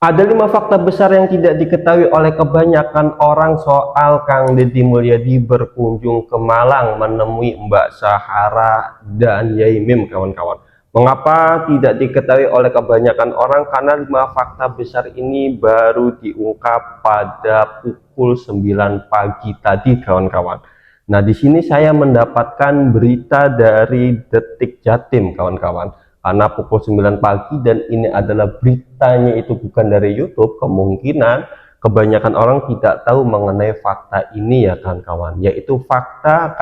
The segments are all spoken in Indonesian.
Ada 5 fakta besar yang tidak diketahui oleh kebanyakan orang soal Kang Deddy Mulyadi berkunjung ke Malang menemui Mbak Sahara dan Yai Mim, kawan-kawan. Mengapa tidak diketahui oleh kebanyakan orang? Karena 5 fakta besar ini baru diungkap pada pukul 9 pagi tadi, kawan-kawan. Nah, di sini saya mendapatkan berita dari Detik Jatim, kawan-kawan. Karena pukul 9 pagi dan ini adalah beritanya itu bukan dari YouTube, kemungkinan kebanyakan orang tidak tahu mengenai fakta ini ya kawan-kawan, yaitu fakta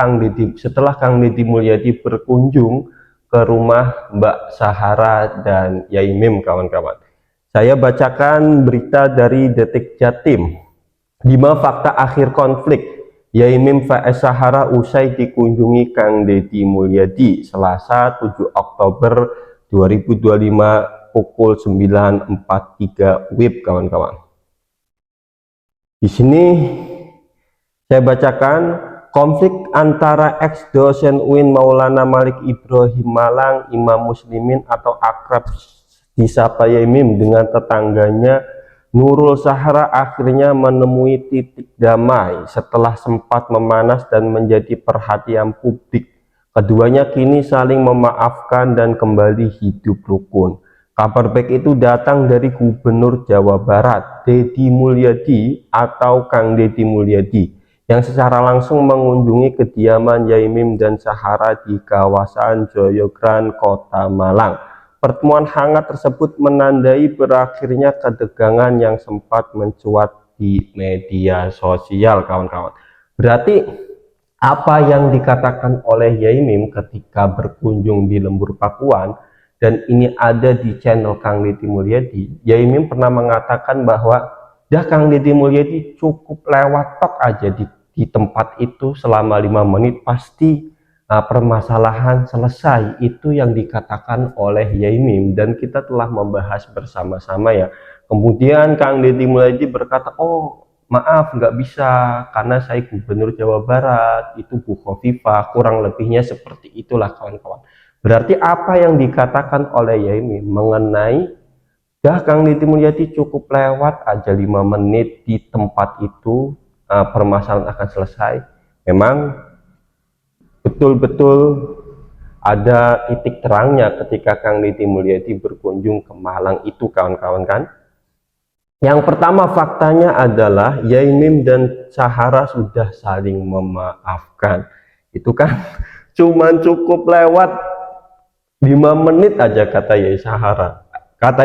setelah Kang Deddy Mulyadi berkunjung ke rumah Mbak Sahara dan Yai Mim, kawan-kawan. Saya bacakan berita dari Detik Jatim. 5 fakta akhir konflik Yai Mim vs Sahara usai dikunjungi Kang Deddy Mulyadi Selasa 7 Oktober 2025 pukul 9.43 WIB, kawan-kawan. Di sini saya bacakan konflik antara ex dosen UIN Maulana Malik Ibrahim Malang, Imam Muslimin atau akrab disapa Yai Mim dengan tetangganya Nurul Sahara akhirnya menemui titik damai setelah sempat memanas dan menjadi perhatian publik. Keduanya kini saling memaafkan dan kembali hidup rukun. Kabar baik itu datang dari Gubernur Jawa Barat, Deddy Mulyadi atau Kang Deddy Mulyadi, yang secara langsung mengunjungi kediaman Yai Mim dan Sahara di kawasan Joyogran, Kota Malang. Pertemuan hangat tersebut menandai berakhirnya ketegangan yang sempat mencuat di media sosial, kawan-kawan. Berarti apa yang dikatakan oleh Yai Mim ketika berkunjung di Lembur Pakuan, dan ini ada di channel Kang Deddy Mulyadi, Yai Mim pernah mengatakan bahwa dah Kang Deddy Mulyadi cukup lewat tok aja di tempat itu selama 5 menit pasti permasalahan selesai. Itu yang dikatakan oleh Yai Mim dan kita telah membahas bersama-sama ya. Kemudian Kang Deddy Mulyadi berkata, oh maaf nggak bisa karena saya Gubernur Jawa Barat, itu Bu Khofifah, kurang lebihnya seperti itulah kawan-kawan. Berarti apa yang dikatakan oleh Yai Mim mengenai dah Kang Deddy Mulyadi cukup lewat aja 5 menit di tempat itu, permasalahan akan selesai. Memang betul-betul ada titik terangnya ketika Kang Deddy Mulyadi berkunjung ke Malang itu, kawan-kawan kan. Yang pertama faktanya adalah Yai Mim dan Sahara sudah saling memaafkan. Itu kan cuman cukup lewat 5 menit aja kata Yai Sahara. Kata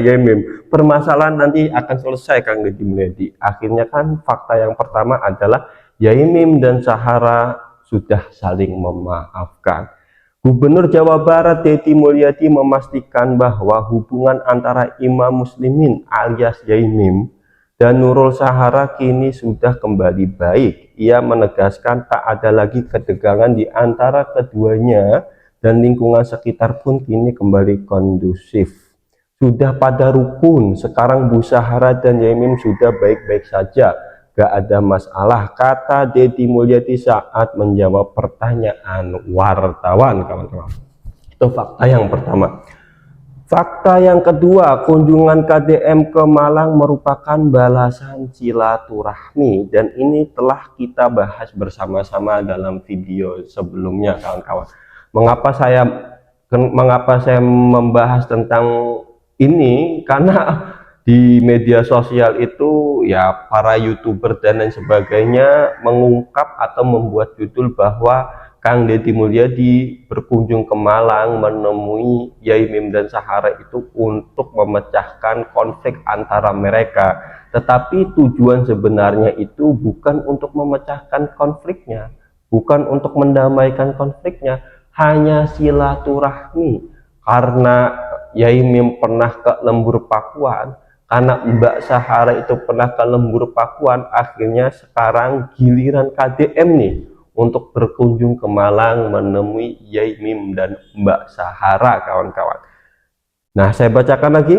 Yai Mim, permasalahan nanti akan selesai Kang Deddy Mulyadi. Akhirnya kan fakta yang pertama adalah Yai Mim dan Sahara sudah saling memaafkan. Gubernur Jawa Barat Deddy Mulyadi memastikan bahwa hubungan antara Imam Muslimin alias Yai Mim dan Nurul Sahara kini sudah kembali baik. Ia menegaskan tak ada lagi ketegangan di antara keduanya dan lingkungan sekitar pun kini kembali kondusif. Sudah pada rukun, sekarang Bu Sahara dan Yai Mim sudah baik-baik saja. Gak ada masalah, kata Deddy Mulyadi saat menjawab pertanyaan wartawan, kawan-kawan. Itu fakta yang pertama. Fakta yang kedua, kunjungan KDM ke Malang merupakan balasan silaturahmi, dan ini telah kita bahas bersama-sama dalam video sebelumnya, kawan-kawan. Mengapa saya membahas tentang ini? Karena di media sosial itu ya para YouTuber dan lain sebagainya mengungkap atau membuat judul bahwa Kang Deddy Mulyadi berkunjung ke Malang menemui Yai Mim dan Sahara itu untuk memecahkan konflik antara mereka, tetapi tujuan sebenarnya itu bukan untuk memecahkan konfliknya, bukan untuk mendamaikan konfliknya, hanya silaturahmi. Karena Yai Mim pernah ke Lembur Pakuan, karena Mbak Sahara itu pernah ke Lembur Pakuan, akhirnya sekarang giliran KDM nih untuk berkunjung ke Malang menemui Yai Mim dan Mbak Sahara, kawan-kawan. Nah, saya bacakan lagi.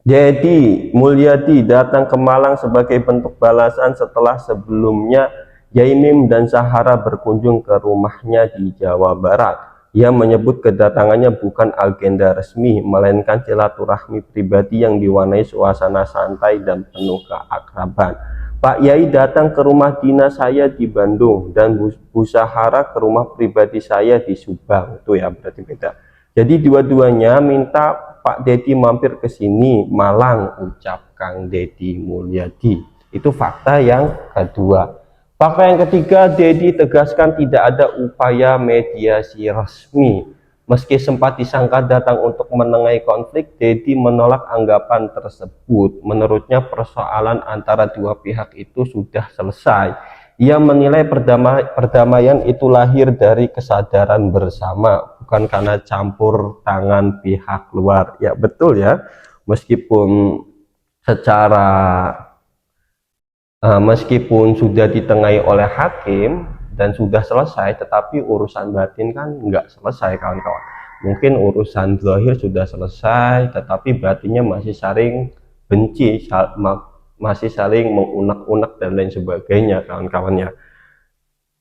Deddy Mulyadi datang ke Malang sebagai bentuk balasan setelah sebelumnya Yai Mim dan Sahara berkunjung ke rumahnya di Jawa Barat. Ia menyebut kedatangannya bukan agenda resmi, melainkan silaturahmi pribadi yang diwarnai suasana santai dan penuh keakraban. Pak Yai datang ke rumah dinas saya di Bandung dan Bu Sahara ke rumah pribadi saya di Subang. Itu ya berarti beda. Jadi dua-duanya minta Pak Dedi mampir ke sini, Malang, ucap Kang Deddy Mulyadi. Itu fakta yang kedua. Fakta yang ketiga, Dedi tegaskan tidak ada upaya mediasi resmi. Meski sempat disangka datang untuk menengahi konflik, Dedi menolak anggapan tersebut. Menurutnya persoalan antara dua pihak itu sudah selesai. Ia menilai perdamaian itu lahir dari kesadaran bersama, bukan karena campur tangan pihak luar. Ya betul ya, meskipun secara meskipun sudah ditengahi oleh hakim dan sudah selesai, tetapi urusan batin kan nggak selesai kawan-kawan. Mungkin urusan zahir sudah selesai, tetapi batinnya masih saling benci, masih saling mengunek-unek dan lain sebagainya kawan-kawannya.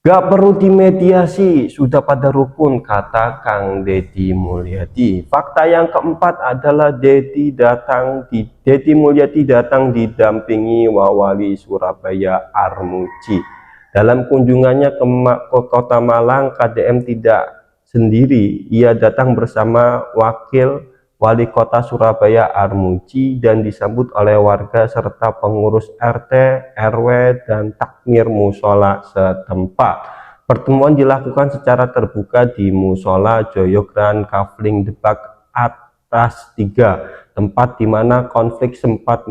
Gak perlu dimediasi, sudah pada rukun, kata Kang Deddy Mulyadi. Fakta yang keempat adalah Deddy Mulyadi datang didampingi Wawali Surabaya Armuji. Dalam kunjungannya ke Kota Malang, KDM tidak sendiri. Ia datang bersama Wakil Wali Kota Surabaya Armuji dan disambut oleh warga serta pengurus RT, RW, dan takmir musola setempat. Pertemuan dilakukan secara terbuka di musola Joyogran Kafling Debak atas 3, tempat di mana konflik sempat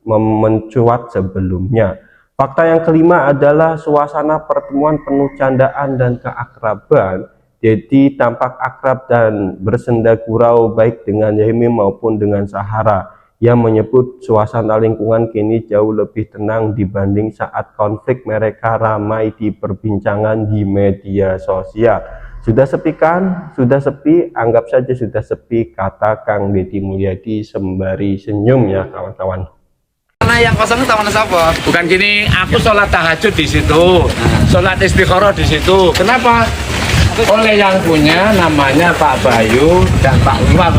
mencuat sebelumnya. Fakta yang kelima adalah suasana pertemuan penuh candaan dan keakraban. Dedi tampak akrab dan bersenda gurau baik dengan Yaimim maupun dengan Sahara. Ia menyebut suasana lingkungan kini jauh lebih tenang dibanding saat konflik mereka ramai diperbincangan di media sosial. Sudah sepi kan? Sudah sepi, anggap saja sudah sepi, kata Kang Deddy Mulyadi sembari senyum ya kawan-kawan. Yang kosong itu taman siapa? Bukan gini, aku sholat tahajud di situ, sholat istikharah di situ. Kenapa? Oleh yang punya namanya Pak Bayu dan Pak Umar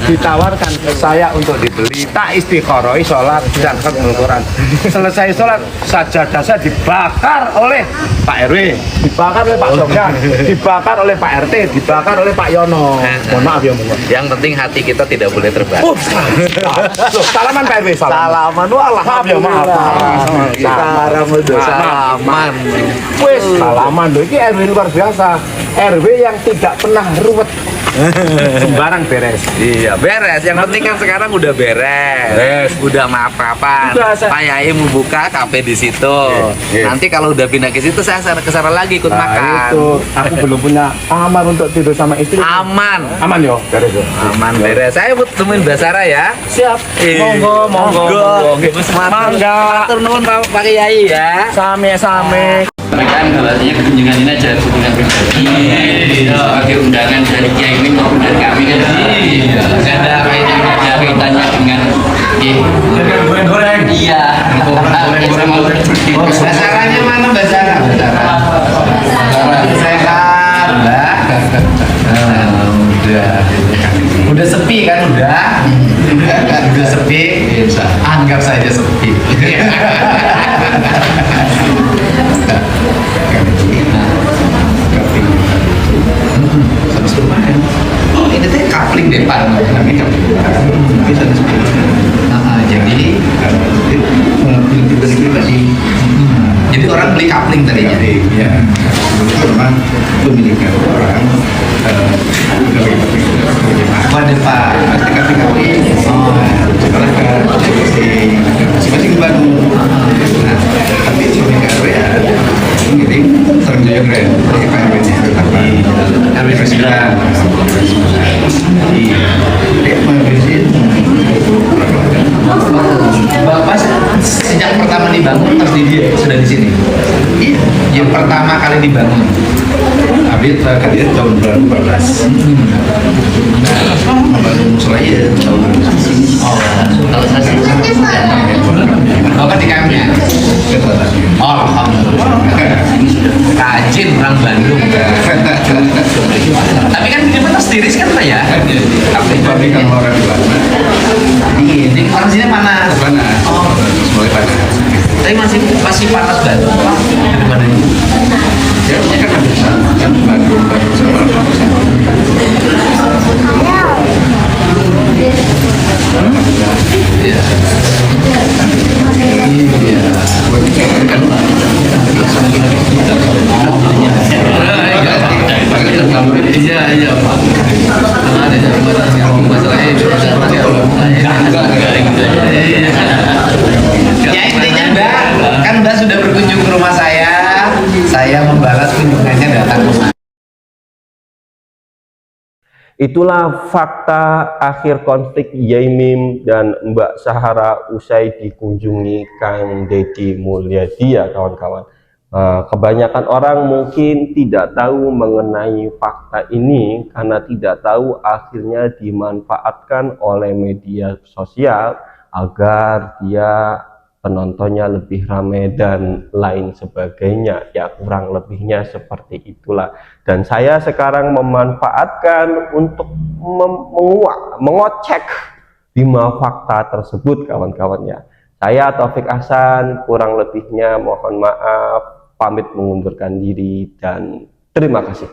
ditawarkan ke saya untuk dibeli, tak istikharoi sholat dan Quran. Selesai sholat sajadah saya dibakar oleh Pak RW, dibakar oleh Pak Sofyan, dibakar oleh Pak RT, dibakar oleh Pak Yono. Mohon maaf ya, Yang penting hati kita tidak boleh terbakar. Loh, salaman Pak RW, Salaman, walah. maaf ya, maaf. Salaman. Wes, salaman loh, ini RW luar biasa. RW yang tidak pernah ruwet, sembarang beres. Iya, beres. Yang penting kan sekarang udah beres. Udah maaf-maafan. Pak Yai membuka kafe di situ. Nanti kalau udah pindah ke situ saya ke sana lagi ikut makan. Itu aku belum punya kamar untuk tidur sama istri. Aman. Aman yo, beres yo. Aman beres. Saya temuin Mbak Sarah ya. Siap. Monggo. Mangga. Matur nuwun Pak Yai ya. Same-same. Kan bahasanya kunjungan ini adalah kunjungan pribadi sebagai undangan dari Kiai ini maupun dari kami kan tidak ada kaitannya dengan goreng iya Basaranya mana Basara? Sehat Mbak. Udah sepi kan udah sepi, anggap saja sepi. Oh ini teh kapling depan namanya kapling bisa jadi pribadi jadi orang beli kapling tadinya ya memang pemilikan orang pada Pak kapling sekolah ke masing-masing Bandung tapi suami KW ya ngirim sering Joyogren dari KW-nya KW Presiden dia mengirim Bapak sejak pertama dibangun pasti dia sudah di sini. Iya, yang pertama kali dibangun. Abid kadir tahun 2014. Membangun musolanya tahun 2014. Oh, kalau saya Bapak di KM-nya. Alhamdulillah. KJ mungkin orang Bandung. Tapi kan minuman tas tiris kan Pak ya? Tapi kalau orang di mana? Ini orang sini panas. Panas. Oh, Semuanya panas. tapi masih panas Bandung Pak. Daripada ini. Ya, ini kan ada sana. Kan Bandung sama Iya. Iya. Iya, iya Pak. Ada yang masalahnya ya intinya Mbak sudah berkunjung ke rumah saya membalas kunjungannya datang ke rumah. Itulah fakta akhir konflik Yaimim dan Mbak Sahara usai dikunjungi Kang Deddy Mulyadi ya kawan-kawan. Kebanyakan orang mungkin tidak tahu mengenai fakta ini karena tidak tahu akhirnya dimanfaatkan oleh media sosial agar dia penontonnya lebih ramai dan lain sebagainya, ya kurang lebihnya seperti itulah. Dan saya sekarang memanfaatkan untuk mengocek 5 fakta tersebut kawan-kawan ya. Saya Taufik Ahsan, kurang lebihnya mohon maaf, pamit mengundurkan diri dan terima kasih.